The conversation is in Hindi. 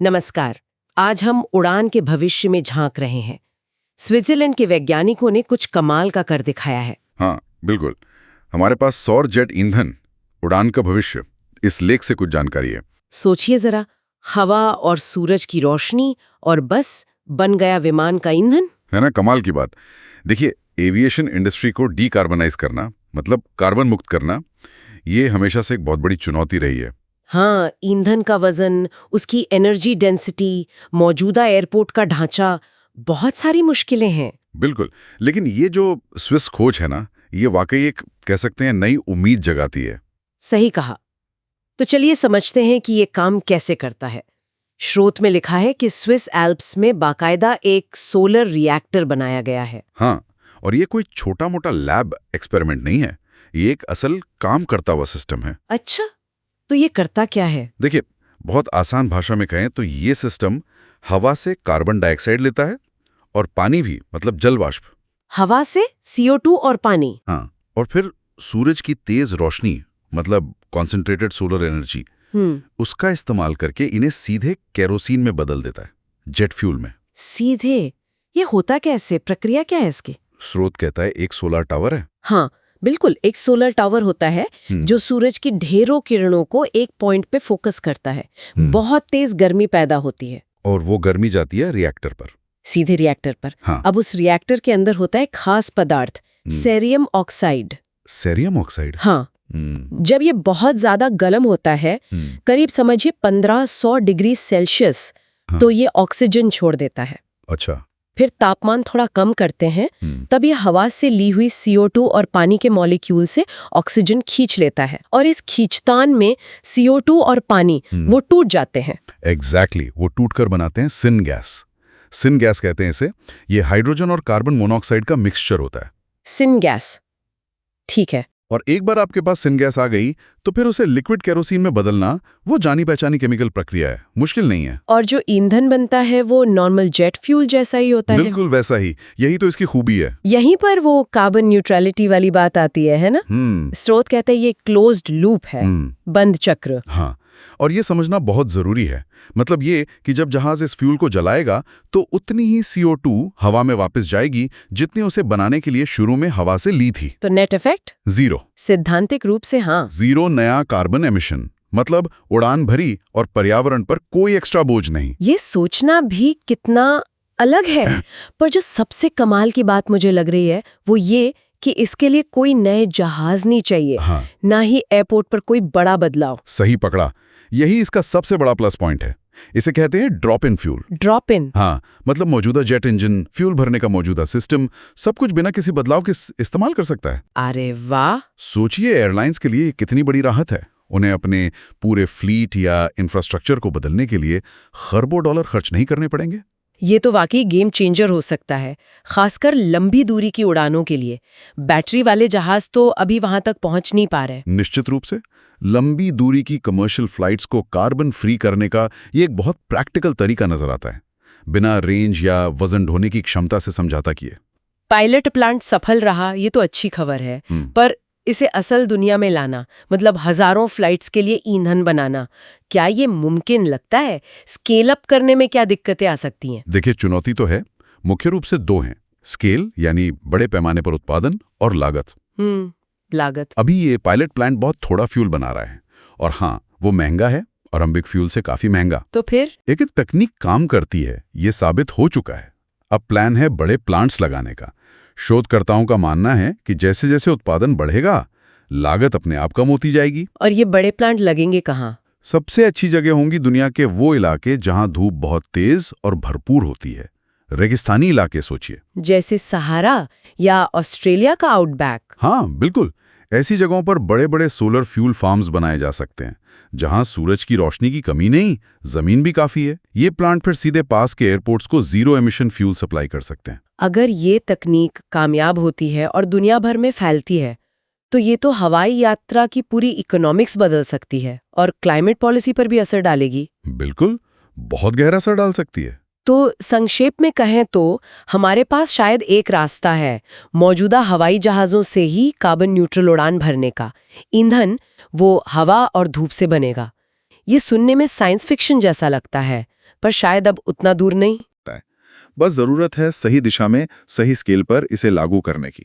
नमस्कार। आज हम उड़ान के भविष्य में झांक रहे हैं। स्विट्जरलैंड के वैज्ञानिकों ने कुछ कमाल का कर दिखाया है। हाँ, बिल्कुल। हमारे पास सौर जेट ईंधन, उड़ान का भविष्य, इस लेख से कुछ जानकारी है। सोचिए जरा, हवा और सूरज की रोशनी और बस बन गया विमान का ईंधन। है ना, कमाल की बात। देखिए, एविएशन इंडस्ट्री को डीकार्बनाइज करना, मतलब कार्बन मुक्त करना, ये हमेशा से एक बहुत बड़ी चुनौती रही है। हाँ, ईंधन का वजन, उसकी एनर्जी डेंसिटी, मौजूदा एयरपोर्ट का ढांचा, बहुत सारी मुश्किलें हैं। बिल्कुल, लेकिन ये जो स्विस खोज है ना, ये वाकई एक कह सकते हैं नई उम्मीद जगाती है। सही कहा। तो चलिए समझते हैं कि ये काम कैसे करता है। स्रोत में लिखा है कि स्विस एल्प्स में बाकायदा एक सोलर रिएक्टर बनाया गया है। हाँ, और ये कोई छोटा मोटा लैब एक्सपेरिमेंट नहीं है, ये एक असल काम करता हुआ सिस्टम है। अच्छा, तो ये करता क्या है? देखिए, बहुत आसान भाषा में कहें तो ये सिस्टम हवा से कार्बन डाइऑक्साइड लेता है और पानी भी, मतलब जल वाष्प। हवा से CO2 और पानी। हाँ, और फिर सूरज की तेज रोशनी, मतलब कॉन्सेंट्रेटेड सोलर एनर्जी, उसका इस्तेमाल करके इन्हें सीधे केरोसिन में बदल देता है, जेट फ्यूल में। सीधे? ये होता कैसे? प्रक्रिया क्या है इसकी? स्रोत कहता है एक सोलर टावर है। हाँ, बिल्कुल, एक सोलर टावर होता है जो सूरज की ढेरों किरणों को एक पॉइंट पे फोकस करता है। बहुत तेज गर्मी पैदा होती है और वो गर्मी जाती है रिएक्टर पर, सीधे रिएक्टर पर। हाँ। अब उस रिएक्टर के अंदर होता है खास पदार्थ, सेरियम ऑक्साइड। Cerium oxide? हाँ। जब ये बहुत ज्यादा गर्म होता है, करीब समझिए 1500 डिग्री सेल्सियस, तो ये ऑक्सीजन छोड़ देता है। अच्छा। फिर तापमान थोड़ा कम करते हैं, तब ये हवा से ली हुई CO2 और पानी के मॉलिक्यूल से ऑक्सीजन खींच लेता है, और इस खींचतान में CO2 और पानी वो टूट जाते हैं। एग्जैक्टली, वो टूटकर बनाते हैं सिन गैस। सिन गैस कहते हैं इसे। ये हाइड्रोजन और कार्बन मोनोऑक्साइड का मिक्सचर होता है। सिन गैस, ठीक है। और एक बार आपके पास सिन गैस आ गई तो फिर उसे लिक्विड केरोसिन में बदलना वो जानी पहचानी केमिकल प्रक्रिया है, मुश्किल नहीं है। और जो ईंधन बनता है वो नॉर्मल जेट फ्यूल जैसा ही होता है। बिल्कुल वैसा ही, यही तो इसकी खूबी है। यहीं पर वो कार्बन न्यूट्रलिटी वाली बात आती है ना? स्रोत कहते हैं ये क्लोज्ड लूप है, बंद चक्र। हाँ, और ये समझना बहुत जरूरी है। मतलब ये कि जब जहाज इस फ्यूल को जलाएगा तो उतनी ही CO2 हवा में वापस जाएगी जितनी उसे बनाने के लिए शुरू में हवा से ली थी। तो नेट इफेक्ट जीरो। सिद्धांतिक रूप से हाँ, जीरो नया कार्बन एमिशन, मतलब उड़ान भरी और पर्यावरण पर कोई एक्स्ट्रा बोझ नहीं। ये सोचना भी कितना अलग है। पर जो सबसे कमाल की बात मुझे लग रही है वो ये कि इसके लिए कोई नए जहाज नहीं चाहिए। हाँ। ना ही एयरपोर्ट पर कोई बड़ा बदलाव। सही पकड़ा, यही इसका सबसे बड़ा प्लस पॉइंट है। इसे कहते हैं drop in fuel. Drop in? हाँ, मतलब मौजूदा जेट इंजन, फ्यूल भरने का मौजूदा सिस्टम, सब कुछ बिना किसी बदलाव के इस्तेमाल कर सकता है। अरे वाह! सोचिए एयरलाइंस के लिए कितनी बड़ी राहत है। उन्हें अपने पूरे फ्लीट या इंफ्रास्ट्रक्चर को बदलने के लिए खरबों डॉलर खर्च नहीं करने पड़ेंगे। ये तो वाकई गेम चेंजर हो सकता है, खासकर लंबी दूरी की उड़ानों के लिए। बैटरी वाले जहाज तो अभी वहां तक पहुंच नहीं पा रहे। निश्चित रूप से लंबी दूरी की कमर्शियल फ्लाइट्स को कार्बन फ्री करने का ये एक बहुत प्रैक्टिकल तरीका नजर आता है, बिना रेंज या वजन ढोने की क्षमता से समझौता किए। पायलट प्लांट सफल रहा, ये तो अच्छी खबर है। पर इसे असल दुनिया में लाना, मतलब हजारों फ्लाइट्स के लिए ईंधन बनाना, क्या ये मुमकिन लगता है? स्केल अप करने में क्या दिक्कतें आ सकती हैं? देखिए, चुनौती तो है, मुख्य रूप से दो हैं। स्केल यानी बड़े पैमाने पर उत्पादन, और लागत। लागत। अभी ये पायलट प्लांट बहुत थोड़ा फ्यूल बना रहा है, और हाँ, वो महंगा है, आरंभिक फ्यूल से काफी महंगा। तो फिर एक तकनीक काम करती है, ये साबित हो चुका है। अब प्लान है बड़े प्लांट्स लगाने का। शोधकर्ताओं का मानना है कि जैसे जैसे उत्पादन बढ़ेगा, लागत अपने आप कम होती जाएगी। और ये बड़े प्लांट लगेंगे कहाँ? सबसे अच्छी जगह होंगी दुनिया के वो इलाके जहां धूप बहुत तेज और भरपूर होती है। रेगिस्तानी इलाके सोचिए, जैसे सहारा या ऑस्ट्रेलिया का आउटबैक। हाँ बिल्कुल, ऐसी जगहों पर बड़े बड़े सोलर फ्यूल फार्म्स बनाए जा सकते हैं जहां सूरज की रोशनी की कमी नहीं, जमीन भी काफी है। ये प्लांट फिर सीधे पास के एयरपोर्ट्स को जीरो एमिशन फ्यूल सप्लाई कर सकते हैं। अगर ये तकनीक कामयाब होती है और दुनिया भर में फैलती है, तो ये तो हवाई यात्रा की पूरी इकोनॉमिक्स बदल सकती है और क्लाइमेट पॉलिसी पर भी असर डालेगी। बिल्कुल, बहुत गहरा असर डाल सकती है। तो संक्षेप में कहें तो हमारे पास शायद एक रास्ता है, मौजूदा हवाई जहाज़ों से ही कार्बन न्यूट्रल उड़ान भरने का। ईंधन वो हवा और धूप से बनेगा। ये सुनने में साइंस फिक्शन जैसा लगता है, पर शायद अब उतना दूर नहीं। बस जरूरत है सही दिशा में, सही स्केल पर इसे लागू करने की।